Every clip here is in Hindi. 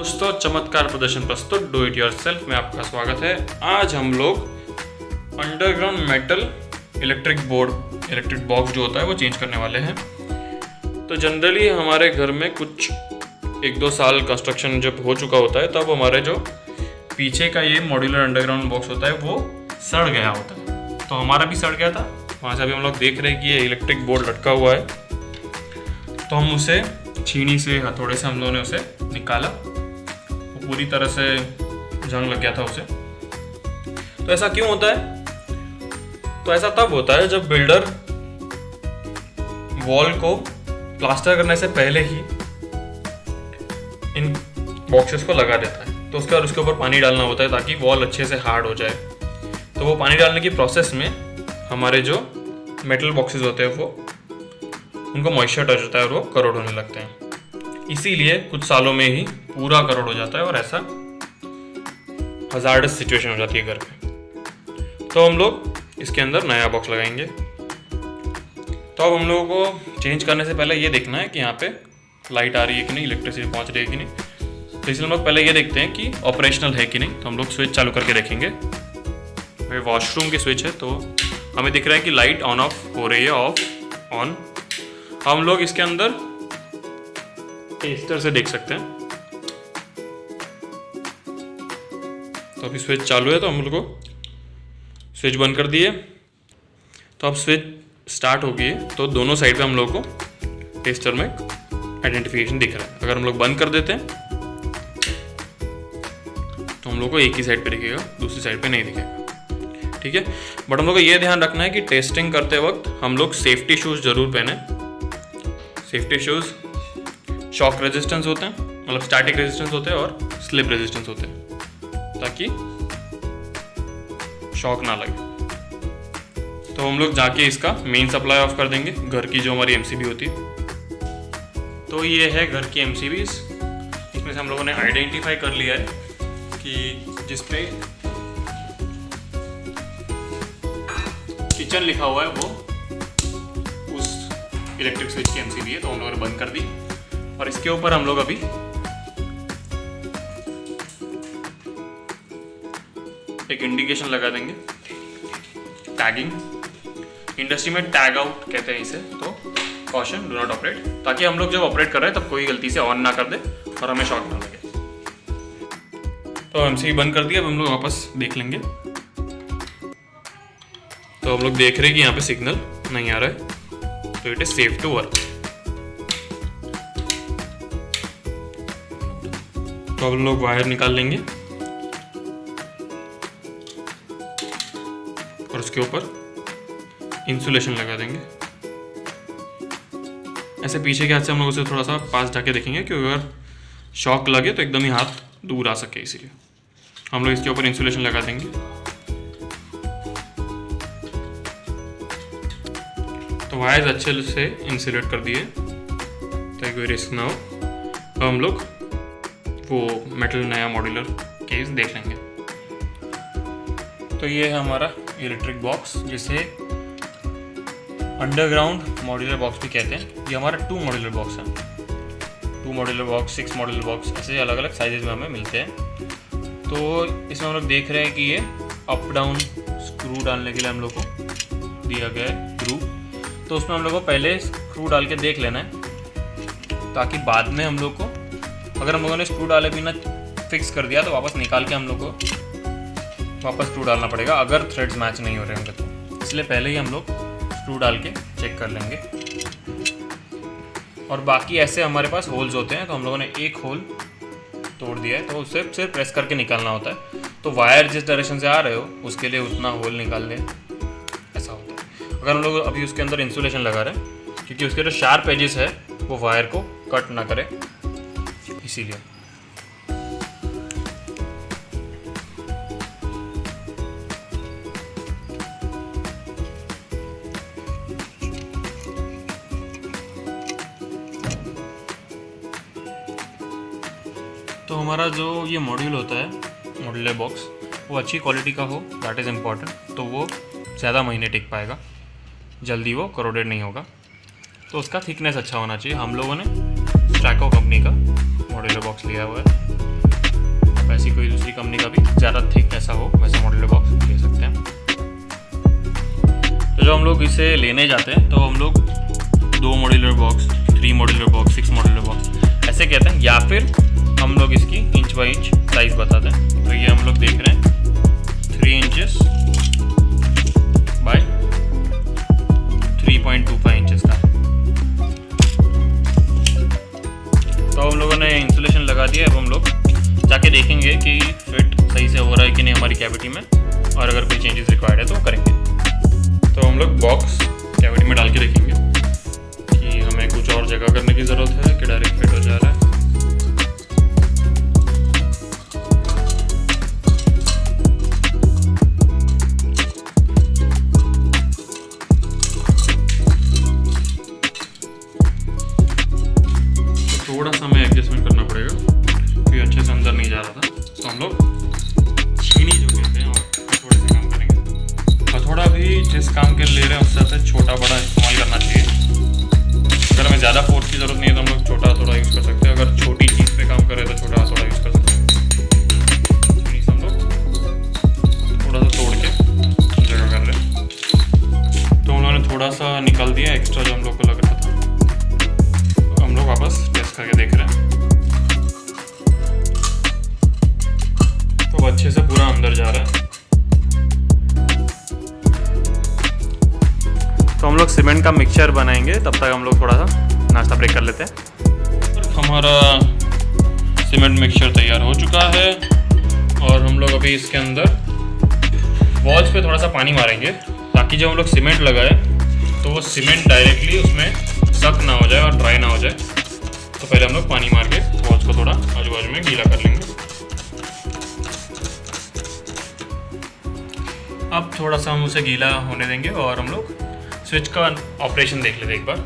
दोस्तों, चमत्कार प्रदर्शन प्रस्तुत डू इट योरसेल्फ में आपका स्वागत है। आज हम लोग अंडरग्राउंड मेटल इलेक्ट्रिक बॉक्स जो होता है वो चेंज करने वाले हैं। तो जनरली हमारे घर में कुछ 1-2 साल कंस्ट्रक्शन जब हो चुका होता है तब हमारे जो पीछे का ये मॉड्यूलर अंडरग्राउंड बॉक्स होता है वो सड़ गया होता है। तो हमारा भी सड़ गया था। वहाँ से अभी हम लोग देख रहे हैं कि ये इलेक्ट्रिक बोर्ड लटका हुआ है, तो हम उसे छीनी से हथौड़े से हम लोगों ने उसे निकाला। वो पूरी तरह से जंग लग गया था उसे। तो ऐसा क्यों होता है? तो ऐसा तब होता है जब बिल्डर वॉल को प्लास्टर करने से पहले ही इन बॉक्सेस को लगा देता है। तो उसके बाद उसके ऊपर पानी डालना होता है ताकि वॉल अच्छे से हार्ड हो जाए। तो वो पानी डालने की प्रोसेस में हमारे जो मेटल बॉक्सेस होते हैं वो उनको मॉइस्चर टच होता है और वो करोड़ होने लगते हैं। इसीलिए कुछ सालों में ही पूरा करोड़ हो जाता है और ऐसा हजार्डस सिचुएशन हो जाती है घर पे। तो हम लोग इसके अंदर नया बॉक्स लगाएंगे। तो अब हम लोगों को चेंज करने से पहले ये देखना है कि यहाँ पे लाइट आ रही है कि नहीं, इलेक्ट्रिसिटी पहुँच रही है कि नहीं। तो इसलिए हम लोग पहले ये देखते हैं कि ऑपरेशनल है कि नहीं। तो हम लोग स्विच चालू करके देखेंगे। वॉशरूम की स्विच है तो हमें दिख रहा है कि लाइट ऑन ऑफ हो रही है, ऑफ ऑन। हम लोग इसके अंदर टेस्टर से देख सकते हैं। तो अभी स्विच चालू है तो हम लोग को स्विच बंद कर दिए। तो अब स्विच स्टार्ट हो गई है तो दोनों साइड पे हम लोग को टेस्टर में आइडेंटिफिकेशन दिख रहा है। अगर हम लोग बंद कर देते हैं तो हम लोग को एक ही साइड पे दिखेगा, दूसरी साइड पे नहीं दिखेगा। ठीक है, बट हम लोग को ये ध्यान रखना है कि टेस्टिंग करते वक्त हम लोग सेफ्टी शूज़ जरूर पहने। सेफ्टी शूज़ शॉक रेजिस्टेंस होते हैं, मतलब स्टैटिक रेजिस्टेंस होते हैं और स्लिप रेजिस्टेंस होते हैं, ताकि शॉक ना लगे। तो हम लोग जाके इसका मेन सप्लाई ऑफ कर देंगे, घर की जो हमारी एमसीबी होती है। तो ये है घर की एमसीबीज। इसमें से हम लोगों ने आइडेंटिफाई कर लिया है कि जिसपे किचन लिखा हुआ है वो उस इलेक्ट्रिक स्विच की एमसीबी है। तो हम लोगों ने बंद कर दी और इसके ऊपर हम लोग अभी एक इंडिकेशन लगा देंगे, टैगिंग। इंडस्ट्री में टैग आउट कहते हैं इसे। तो कॉशन, डू नॉट ऑपरेट, ताकि हम लोग जब ऑपरेट कर रहे हैं तब कोई गलती से ऑन ना कर दे और हमें शॉक ना लगे। तो एमसीबी बंद कर दिया। अब हम लोग वापस देख लेंगे। तो हम लोग देख रहे हैं कि यहाँ पे सिग्नल नहीं आ रहा है, तो it is safe to work. तो अब हम लोग वायर निकाल लेंगे और उसके ऊपर इंसुलेशन लगा देंगे। ऐसे पीछे के हाथ से हम लोग उसे थोड़ा सा पास ढके देखेंगे क्योंकि अगर शॉक लगे तो एकदम ही हाथ दूर आ सके, इसीलिए हम लोग इसके ऊपर इंसुलेशन लगा देंगे। तो वायर्स अच्छे से इंसुलेट कर दिए ताकि कोई रिस्क ना हो। अब हम लोग वो मेटल नया मॉड्यूलर केस देख लेंगे। तो ये है हमारा इलेक्ट्रिक बॉक्स, जिसे अंडरग्राउंड मॉड्यूलर बॉक्स भी कहते हैं। ये हमारा 2 मॉड्यूलर बॉक्स है। 2 मॉड्यूलर बॉक्स, 6 मॉड्यूलर बॉक्स, ऐसे अलग अलग साइजेज में हमें मिलते हैं। तो इसमें हम लोग देख रहे हैं कि ये अप डाउन स्क्रू डालने के लिए हम लोग को दिया गया है ग्रूव। तो उसमें हम लोग को पहले स्क्रू डाल के देख लेना है, ताकि बाद में हम लोग को, अगर हम लोगों ने स्क्रू डाले बिना फिक्स कर दिया तो वापस निकाल के हम लोग को वापस स्क्रू डालना पड़ेगा अगर थ्रेड्स मैच नहीं हो रहे होंगे तो। इसलिए पहले ही हम लोग स्क्रू डाल के चेक कर लेंगे। और बाकी ऐसे हमारे पास होल्स होते हैं, तो हम लोगों ने एक होल तोड़ दिया है, तो उसे सिर्फ प्रेस करके निकालना होता है। तो वायर जिस डायरेक्शन से आ रहे हो उसके लिए उतना होल निकाल दें, ऐसा होता है। अगर हम लोग अभी उसके अंदर इंसुलेशन लगा रहे हैं क्योंकि उसके जो शार्प एजेस है वो वायर को कट ना करे, इसीलिए। तो हमारा जो ये मॉड्यूल होता है, मॉड्यूलर बॉक्स, वो अच्छी क्वालिटी का हो, दैट इज़ इम्पॉर्टेंट। तो वो ज़्यादा महीने टिक पाएगा, जल्दी वो करोडेड नहीं होगा। तो उसका थिकनेस अच्छा होना चाहिए। हम लोगों ने स्टैको कंपनी का मॉड्यूलर बॉक्स लिया हुआ है। आप ऐसी कोई दूसरी कंपनी का भी ज़्यादा थिक ऐसा हो वैसा मॉड्यूलर बॉक्स ले सकते हैं। तो जब हम लोग इसे लेने जाते हैं तो हम लोग 2 modular box, 3 modular box, 6 modular box ऐसे कहते हैं, या फिर हम लोग इसकी इंच बाई इंच साइज़ बताते हैं। तो ये हम लोग देख रहे हैं 3 इंचेस बाय 3.25 इंचेस का। तो हम लोगों ने इंसुलेशन लगा दिया। अब हम लोग जाके देखेंगे कि फिट सही से हो रहा है कि नहीं हमारी कैविटी में, और अगर कोई चेंजेस रिक्वायर्ड है तो करेंगे। तो हम लोग बॉक्स कैविटी में डाल के देखेंगे कि हमें कुछ और जगह करने की ज़रूरत है कि डायरेक्ट फिट हो जा रहा है। थोड़ा सा हमें एडजस्टमेंट करना पड़ेगा क्योंकि अच्छे से अंदर नहीं जा रहा था। तो हम लोग छीनी जो कहते हैं और हथौड़े से काम करेंगे। हथौड़ा भी जिस काम के लिए ले रहे हैं उससे ज़्यादा छोटा बड़ा इस्तेमाल करना चाहिए। अगर हमें ज़्यादा फोर्स की ज़रूरत नहीं है तो हम लोग छोटा हथौड़ा यूज़ कर सकते हैं। अगर छोटी चीज़ पे काम करें तो छोटा हथौड़ा यूज़ कर सकते हैं। छीनी से हम लोग थोड़ा सा तोड़ के जगह कर रहे हैं। तो हम लोगों ने थोड़ा सा निकाल दिया एक्स्ट्रा जो हम लोग को लग रहा था। हम लोग वापस टेस्ट करके देख रहे हैं। तो अच्छे से पूरा अंदर जा रहा है। तो हम लोग सीमेंट का मिक्सचर बनाएंगे, तब तक हम लोग थोड़ा सा नाश्ता ब्रेक कर लेते हैं। हमारा सीमेंट मिक्सचर तैयार हो चुका है और हम लोग अभी इसके अंदर वॉल्स पे थोड़ा सा पानी मारेंगे ताकि जब हम लोग सीमेंट लगाए तो वो सीमेंट डायरेक्टली उसमें सख्त ना हो जाए और ड्राई ना हो जाए। तो पहले हम लोग पानी मार के वॉल्स को थोड़ा आजू बाजू में गीला कर लेंगे। अब थोड़ा सा हम उसे गीला होने देंगे और हम लोग स्विच का ऑपरेशन देख लेते एक बार।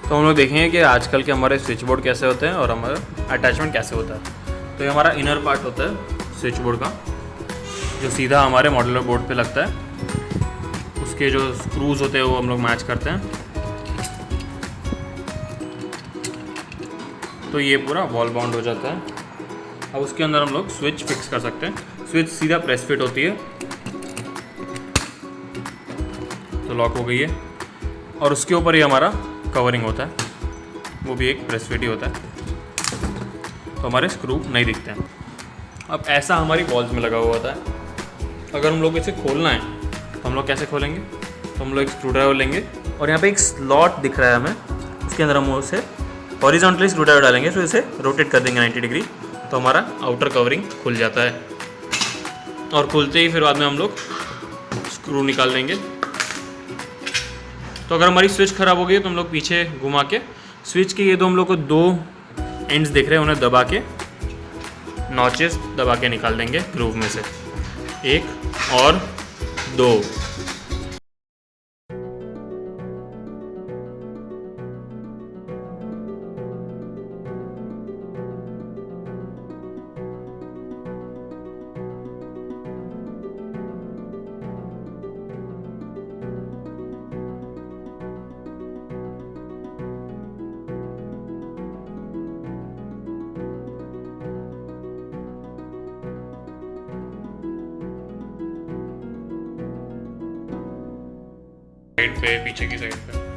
तो हम लोग देखेंगे कि आजकल के हमारे स्विच बोर्ड कैसे होते हैं और हमारा अटैचमेंट कैसे होता है। तो ये हमारा इनर पार्ट होता है स्विच बोर्ड का, जो सीधा हमारे मॉड्यूलर बोर्ड पे लगता है। उसके जो स्क्रूज होते हैं वो हम लोग मैच करते हैं। तो ये पूरा वॉल बाउंड हो जाता है। अब उसके अंदर हम लोग स्विच फिक्स कर सकते हैं। स्विच सीधा प्रेस फिट होती है तो लॉक हो गई है, और उसके ऊपर ही हमारा कवरिंग होता है, वो भी एक प्रेस फिट ही होता है। तो हमारे स्क्रू नहीं दिखते हैं। अब ऐसा हमारी वॉल्स में लगा हुआ होता है। अगर हम लोग इसे खोलना है तो हम लोग कैसे खोलेंगे? तो हम लोग एक स्क्रू ड्राइवर लेंगे और यहाँ पे एक स्लॉट दिख रहा है हमें, उसके अंदर हम उसे हॉरिजॉन्टली स्क्रू ड्राइवर डालेंगे, तो इसे रोटेट कर देंगे 90 डिग्री। तो हमारा आउटर कवरिंग खुल जाता है और खुलते ही फिर बाद में हम लोग स्क्रू निकाल लेंगे। तो अगर हमारी स्विच ख़राब हो गई तो हम लोग पीछे घुमा के स्विच के ये हम लोग को 2 एंड्स दिख रहे हैं, उन्हें दबा के नॉचेस दबा के निकाल देंगे ग्रूव में से, 1 और 2। साइड पे, पीछे की साइड पे।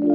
तो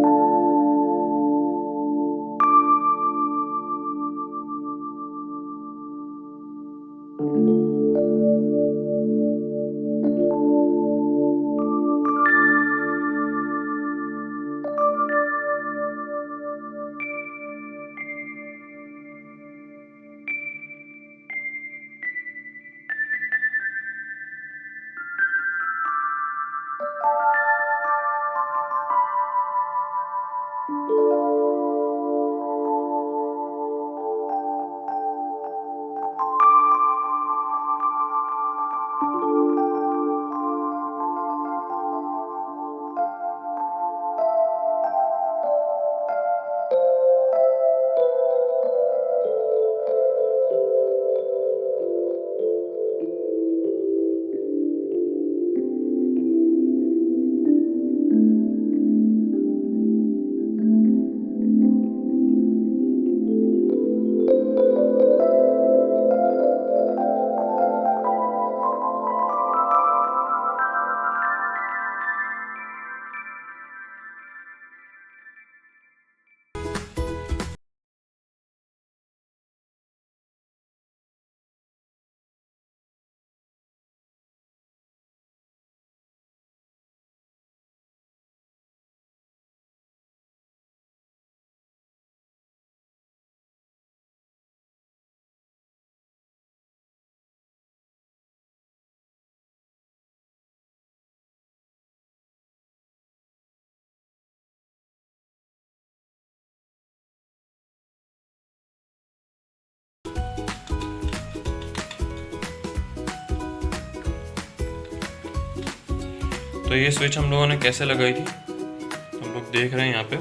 ये स्विच हम लोगों ने कैसे लगाई थी, हम लोग देख रहे हैं यहाँ पे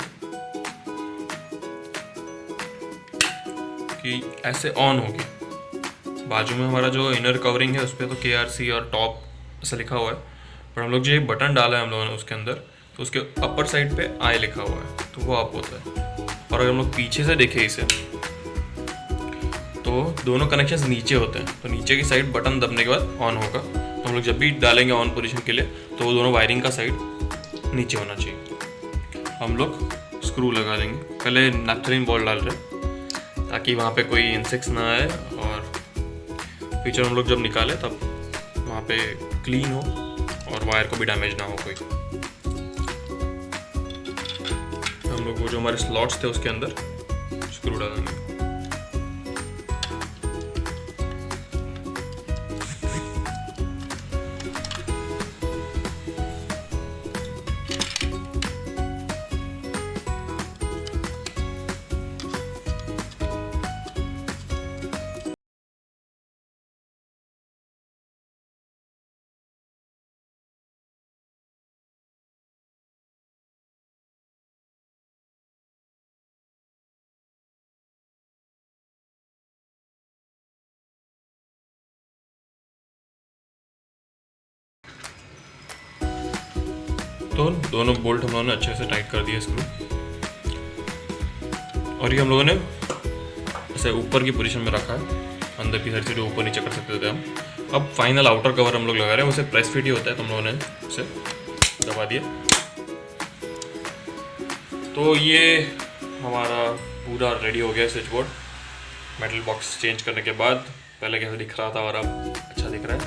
कि ऐसे ऑन होगी। बाजू में हमारा जो इनर कवरिंग है उस पर तो KRC और टॉप ऐसा लिखा हुआ है, पर हम लोग जो ये बटन डाला है हम लोगों ने उसके अंदर, तो उसके अपर साइड पे आई लिखा हुआ है, तो वो ऑफ होता है। और अगर हम लोग पीछे से देखें इसे तो दोनों कनेक्शंस नीचे होते हैं, तो नीचे की साइड बटन दबने के बाद ऑन होगा। तो हम लोग जब भी डालेंगे ऑन पोजीशन के लिए तो वो दोनों वायरिंग का साइड नीचे होना चाहिए। हम लोग स्क्रू लगा देंगे, पहले नेपथलीन बॉल डाल रहे हैं ताकि वहाँ पे कोई इंसेक्ट्स ना आए, और फीचर हम लोग जब निकालें तब वहाँ पे क्लीन हो और वायर को भी डैमेज ना हो कोई। हम लोग वो जो हमारे स्लॉट्स थे उसके अंदर स्क्रू डालेंगे। तो दोनों बोल्ट हम लोगों ने अच्छे से टाइट कर दिए स्क्रू, और ये हम लोगों ने ऐसे ऊपर की पोजीशन में रखा है, अंदर की साइड से जो ऊपर नीचे कर सकते थे हम। अब फाइनल आउटर कवर हम लोग लगा रहे हैं, उसे प्रेस फिट ही होता है, तो हम लोगों ने उसे दबा दिया। तो ये हमारा पूरा रेडी हो गया switch board. Metal box change करने के बाद पहले कैसे दिख रहा था और अब अच्छा दिख रहा है।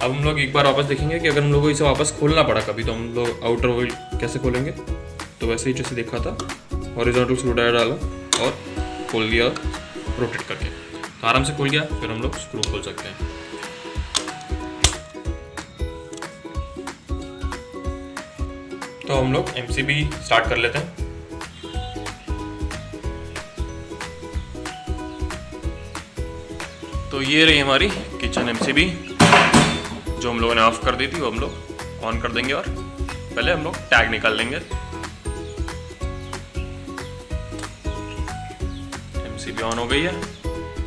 अब हम लोग एक बार वापस देखेंगे कि अगर हम लोग को इसे वापस खोलना पड़ा कभी तो हम लोग आउटर व्हील कैसे खोलेंगे। तो वैसे ही जैसे देखा था, हॉरिजॉन्टल स्क्रू ड्राइवर डाला और खोल दिया रोटेट करके, तो आराम से खुल गया। फिर हम लोग स्क्रू खोल सकते हैं। तो हम लोग MCB स्टार्ट कर लेते हैं। तो ये रही हमारी किचन MCB जो हम लोगों ने ऑफ कर दी थी, वो हम लोग ऑन कर देंगे और पहले हम लोग टैग निकाल लेंगे। MCB ऑन हो गई है,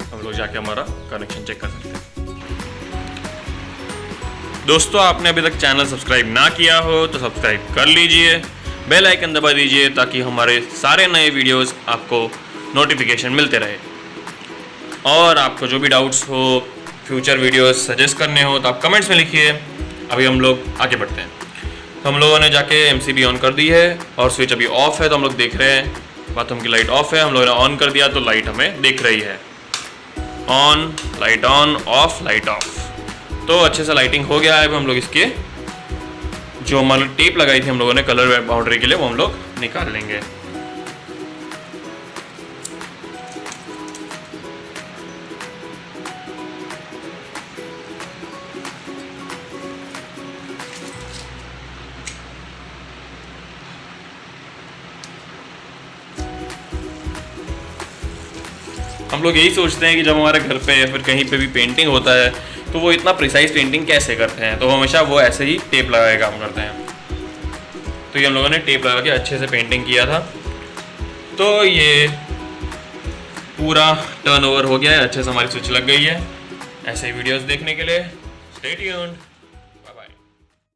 हम लोग जाके हमारा कनेक्शन चेक कर सकते हैं। दोस्तों, आपने अभी तक चैनल सब्सक्राइब ना किया हो तो सब्सक्राइब कर लीजिए, बेल आइकन दबा दीजिए ताकि हमारे सारे नए वीडियोस आपको नोटिफिकेशन मिलते रहे। और आपको जो भी डाउट्स हो, फ्यूचर वीडियोस सजेस्ट करने हो तो आप कमेंट्स में लिखिए। अभी हम लोग आगे बढ़ते हैं। तो हम लोगों ने जाके MCB ऑन कर दी है और स्विच अभी ऑफ है, तो हम लोग देख रहे हैं बाथरूम की लाइट ऑफ है। हम लोगों ने ऑन कर दिया तो लाइट हमें दिख रही है, on light on, of light of. तो अच्छे से लाइटिंग हो गया है। अब हम लोग इसके जो मान टेप लगाई थी हम लोगों ने कलर बाउंड्री के लिए, वो हम लोग निकाल लेंगे। हम लोग यही सोचते हैं कि जब हमारे घर पे या फिर कहीं पे भी पेंटिंग होता है तो वो इतना प्रिसाइज पेंटिंग कैसे करते हैं, तो हमेशा वो ऐसे ही टेप लगा के काम करते हैं। तो ये हम लोगों ने टेप लगा के अच्छे से पेंटिंग किया था। तो ये पूरा टर्न ओवर हो गया है, अच्छे से हमारी स्विच लग गई है। ऐसे वीडियोस देखने के लिए स्टे ट्यून्ड।